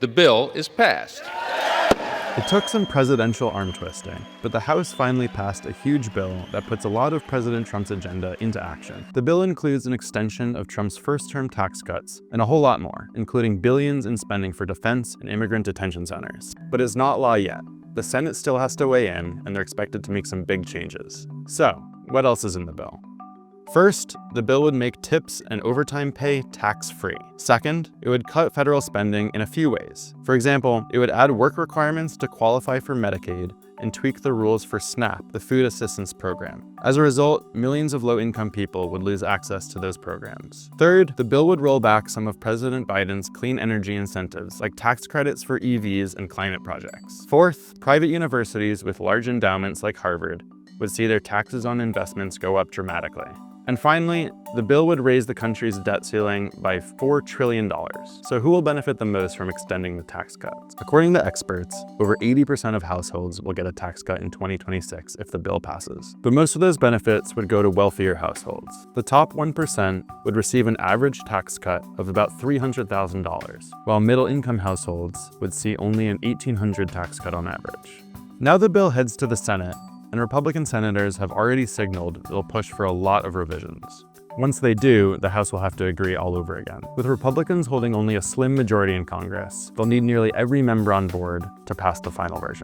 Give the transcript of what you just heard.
The bill is passed. It took some presidential arm twisting, but the House finally passed a huge bill that puts a lot of President Trump's agenda into action. The bill includes an extension of Trump's first-term tax cuts and a whole lot more, including billions in spending for defense and immigrant detention centers. But it's not law yet. The Senate still has to weigh in, and they're expected to make some big changes. So, what else is in the bill? First, the bill would make tips and overtime pay tax-free. Second, it would cut federal spending in a few ways. For example, it would add work requirements to qualify for Medicaid and tweak the rules for SNAP, the food assistance program. As a result, millions of low-income people would lose access to those programs. Third, the bill would roll back some of President Biden's clean energy incentives, like tax credits for EVs and climate projects. Fourth, private universities with large endowments like Harvard would see their taxes on investments go up dramatically. And finally, the bill would raise the country's debt ceiling by $4 trillion. So who will benefit the most from extending the tax cuts? According to experts, over 80% of households will get a tax cut in 2026 if the bill passes. But most of those benefits would go to wealthier households. The top 1% would receive an average tax cut of about $300,000, while middle-income households would see only an $1,800 tax cut on average. Now the bill heads to the Senate, and Republican senators have already signaled they'll push for a lot of revisions. Once they do, the House will have to agree all over again. With Republicans holding only a slim majority in Congress, they'll need nearly every member on board to pass the final version.